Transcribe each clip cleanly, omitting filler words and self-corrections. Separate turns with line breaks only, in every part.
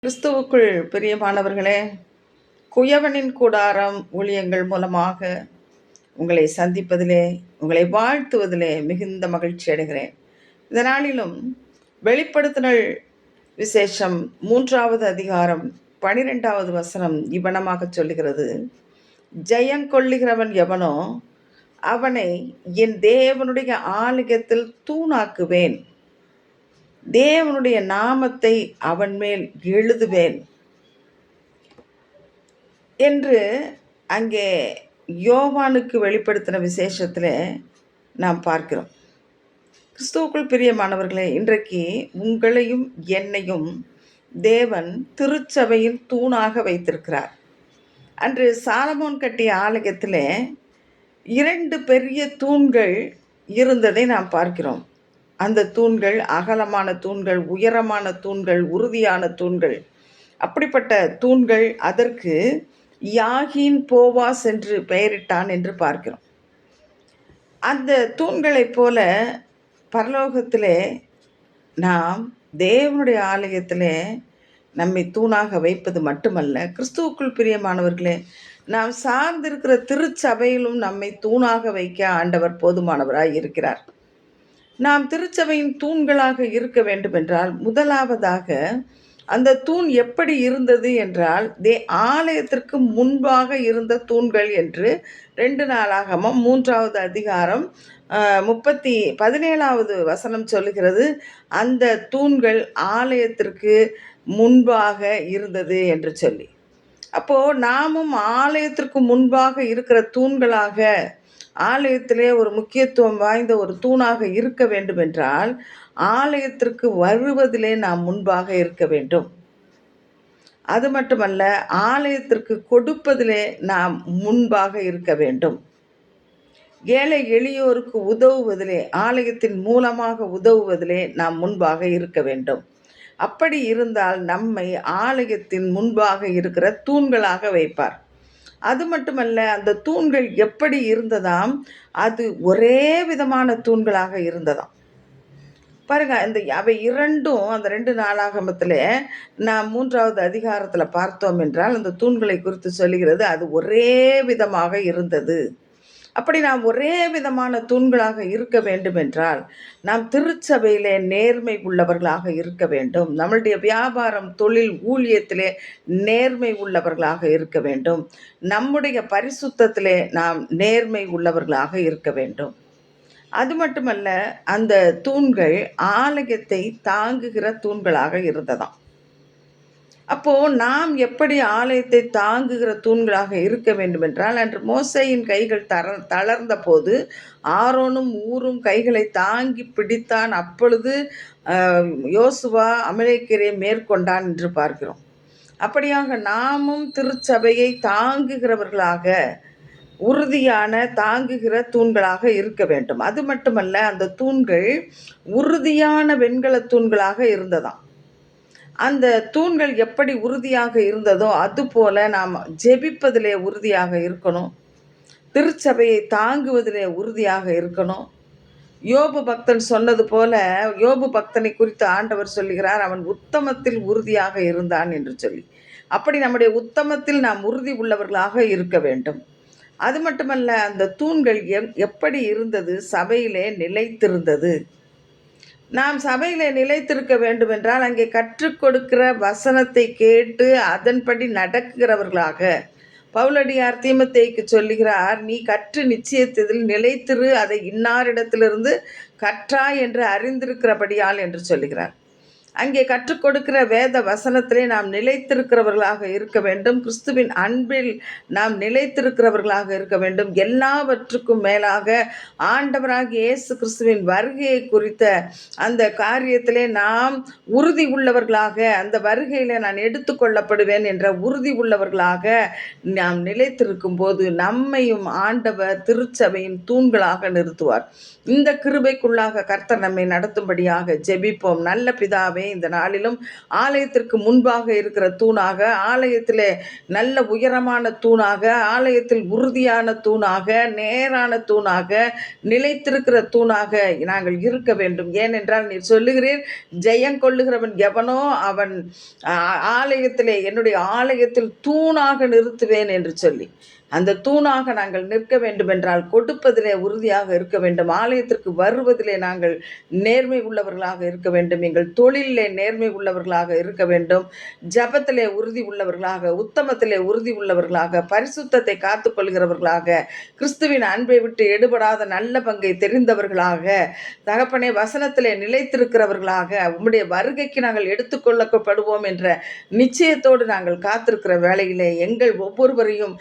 கிறிஸ்துவுக்குள் பிரியமானவர்களே, குயவனின் கூடாரம் ஊழியங்கள் மூலமாக உங்களை சந்திப்பதிலே, உங்களை வாழ்த்துவதிலே மிகுந்த மகிழ்ச்சி அடைகிறேன். இந்த நாளிலும் வெளிப்படுத்தினல் விசேஷம் 3வது அதிகாரம் 12வது வசனம் இவ்வனமாக சொல்லுகிறது, ஜெயங்கொள்ளுகிறவன் எவனோ அவனை என் தேவனுடைய ஆலயத்தில் தூணாக்குவேன், தேவனுடைய நாமத்தை அவன் மேல் எழுதுவேன் என்று அங்கே யோவானுக்கு வெளிப்படுத்தின விசேஷத்தில் நாம் பார்க்கிறோம். கிறிஸ்துவுக்குள் பிரியமானவர்களே, இன்றைக்கு உங்களையும் என்னையும் தேவன் திருச்சபையில் தூணாக வைத்திருக்கிறார். அன்று சாலமோன் கட்டிய ஆலயத்தில் 2 பெரிய தூண்கள் இருந்ததை நாம் பார்க்கிறோம். அந்த தூண்கள் அகலமான தூண்கள், உயரமான தூண்கள், உறுதியான தூண்கள். அப்படிப்பட்ட தூண்கள் அதற்கு யாகின் போவாஸ் என்று பெயரிட்டான் என்று பார்க்கிறோம். அந்த தூண்களைப் போல பரலோகத்திலே நாம் தேவனுடைய ஆலயத்திலே நம்மை தூணாக வைப்பது மட்டுமல்ல, கிறிஸ்துவுக்குள் பிரியமானவர்களே, நாம் சார்ந்திருக்கிற திருச்சபையிலும் நம்மை தூணாக வைக்க ஆண்டவர் போதுமானவராய் இருக்கிறார். நாம் திருச்சபையின் தூண்களாக இருக்க வேண்டும் என்றால், முதலாவதாக அந்த தூண் எப்படி இருந்தது என்றால், ஆலயத்திற்கு முன்பாக இருந்த தூண்கள் என்று 2 நாளாகமம் 3வது அதிகாரம் 17வது வசனம் சொல்லுகிறது. அந்த தூண்கள் ஆலயத்திற்கு முன்பாக இருந்தது என்று சொல்லி, அப்போது நாமும் ஆலயத்திற்கு முன்பாக இருக்கிற தூண்களாக, ஆலயத்திலே ஒரு முக்கியத்துவம் வாய்ந்த ஒரு தூணாக இருக்க வேண்டும் என்றால், ஆலயத்திற்கு வருவதிலே நாம் முன்பாக இருக்க வேண்டும். அது மட்டுமல்ல, ஆலயத்திற்கு கொடுப்பதிலே நாம் முன்பாக இருக்க வேண்டும். ஏழை எளியோருக்கு உதவுவதிலே, ஆலயத்தின் மூலமாக உதவுவதிலே நாம் முன்பாக இருக்க வேண்டும். அப்படி இருந்தால் நம்மை ஆலயத்தின் முன்பாக இருக்கிற தூண்களாக வைப்பார். அது மட்டுமல்ல, அந்த தூண்கள் எப்படி இருந்ததாம், அது ஒரே விதமான தூண்களாக இருந்ததாம். பாருங்க, அவை இரண்டும் அந்த 2 நாளாகமத்தில் நாம் 3வது அதிகாரத்தில் பார்த்தோம் என்றால், அந்த தூண்களை குறித்து சொல்லுகிறது, அது ஒரே விதமாக இருந்தது. அப்படி நாம் ஒரே விதமான தூண்களாக இருக்க வேண்டும் என்றால், நாம் திருச்சபையிலே நேர்மை உள்ளவர்களாக இருக்க வேண்டும். நம்மளுடைய வியாபாரம், தொழில், ஊழியத்திலே நேர்மை உள்ளவர்களாக இருக்க வேண்டும். நம்முடைய பரிசுத்தத்திலே நாம் நேர்மை உள்ளவர்களாக இருக்க வேண்டும். அது மட்டுமல்ல, அந்த தூண்கள் ஆலயத்தை தாங்குகிற தூண்களாக இருந்ததாம். அப்போது நாம் எப்படி ஆலயத்தை தாங்குகிற தூண்களாக இருக்க வேண்டும் என்றால், அன்று மோசேயின் கைகள் தளர்ந்த போது ஆரோனும் ஊரும் கைகளை தாங்கி பிடித்தான். அப்பொழுது யோசுவா அமலேக்கியரை மேற்கொண்டான் என்று பார்க்கிறோம். அப்படியாக நாமும் திருச்சபையை தாங்குகிறவர்களாக, உறுதியான தாங்குகிற தூண்களாக இருக்க வேண்டும். அது மட்டுமல்ல, அந்த தூண்கள் உறுதியான வெண்கல தூண்களாக இருந்ததாம். அந்த தூண்கள் எப்படி உறுதியாக இருந்ததோ அதுபோல நாம் ஜெபிப்பதிலே உறுதியாக இருக்கணும், திருச்சபையை தாங்குவதிலே உறுதியாக இருக்கணும். யோபு பக்தன் சொன்னது போல, யோபு பக்தனை குறித்து ஆண்டவர் சொல்லுகிறார், அவன் உத்தமத்தில் உறுதியாக இருந்தான் என்று சொல்லி. அப்படி நம்முடைய உத்தமத்தில் நாம் உறுதி உள்ளவர்களாக இருக்க வேண்டும். அது மட்டுமல்ல, அந்த தூண்கள் எப்படி இருந்தது, சபையிலே நிலைத்திருந்தது. நாம் சபையிலே நிலைத்திருக்க வேண்டும் என்றால், அங்கே கற்றுக் கொடுக்கிற வசனத்தை கேட்டு அதன்படி நடக்கிறவர்களாக. பவுலடியார் தீமோத்தேயுக்கு சொல்லுகிறார், நீ கற்று நிச்சயத்தில் நிலைத்திரு, அதை இன்னாரிடத்திலிருந்து கற்றாய் என்று அறிந்திருக்கிறபடியால் என்று சொல்லுகிறார். அங்கே கற்றுக் கொடுக்கிற வேத வசனத்திலே நாம் நிலைத்திருக்கிறவர்களாக இருக்க வேண்டும். கிறிஸ்துவின் அன்பில் நாம் நிலைத்திருக்கிறவர்களாக இருக்க வேண்டும். எல்லாவற்றுக்கும் மேலாக ஆண்டவராகிய இயேசு கிறிஸ்துவின் வருகையை குறித்த அந்த காரியத்திலே நாம் உறுதி உள்ளவர்களாக, அந்த வருகையில் நான் எடுத்துக்கொள்ளப்படுவேன் என்ற உறுதி உள்ளவர்களாக நாம் நிலைத்திருக்கும் போது நம்மையும் ஆண்டவர் திருச்சபையின் தூண்களாக நிறுத்துவார். இந்த கிருபைக்குள்ளாக கர்த்தர் நம்மை நடத்தும்படியாக ஜெபிப்போம். நல்ல பிதாவே, பிதாவே, இந்த நாளிலும் ஆலயத்திற்கு முன்பாக இருக்கிற தூணாக, ஆலயத்திலே நல்ல உயரமான தூணாக, ஆலயத்தில் உறுதியான தூணாக, நேரான தூணாக, நிலைத்திருக்கிற தூணாக நாங்கள் இருக்க வேண்டும். ஏனென்றால் நீர் சொல்லுகிறீர், ஜெயங்கொள்ளுகிறவன் எவனோ அவன் ஆலயத்திலே, என்னுடைய ஆலயத்தில் தூணாக நிறுத்துவேன் என்று சொல்லி, அந்த தூணாக நாங்கள் நிற்க வேண்டுமென்றால் கொடுப்பதிலே உறுதியாக இருக்க வேண்டும். ஆலயத்திற்கு வருவதிலே நாங்கள் நேர்மை உள்ளவர்களாக இருக்க வேண்டும். எங்கள் தொழிலிலே நேர்மை உள்ளவர்களாக இருக்க வேண்டும். ஜபத்திலே உறுதி உள்ளவர்களாக, உத்தமத்திலே உறுதி உள்ளவர்களாக, பரிசுத்தத்தை காத்துக்கொள்கிறவர்களாக, கிறிஸ்துவின் அன்பை விட்டு எடுபடாத நல்ல பங்கை தெரிந்தவர்களாக, தகப்பனே வசனத்திலே நிலைத்திருக்கிறவர்களாக, உம்முடைய வருகைக்கு நாங்கள் எடுத்துக்கொள்ளப்படுவோம் என்ற நிச்சயத்தோடு நாங்கள் காத்திருக்கிற வேளையிலே எங்கள் ஒவ்வொருவரையும்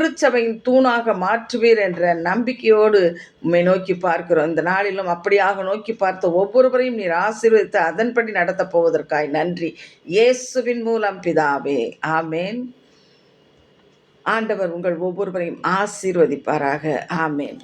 திருச்சபையின் தூணாக மாற்றுவீர் என்ற நம்பிக்கையோடு உம்மை நோக்கி பார்க்கிறோம். இந்த நாளிலும் அப்படியாக நோக்கி பார்த்த ஒவ்வொருவரையும் நீர் ஆசீர்வதித்து அதன்படி நடத்தப் போவதற்காய் நன்றி. இயேசுவின் மூலம் பிதாவே, ஆமேன். ஆண்டவர் உங்கள் ஒவ்வொருவரையும் ஆசீர்வதிப்பாராக. ஆமேன்.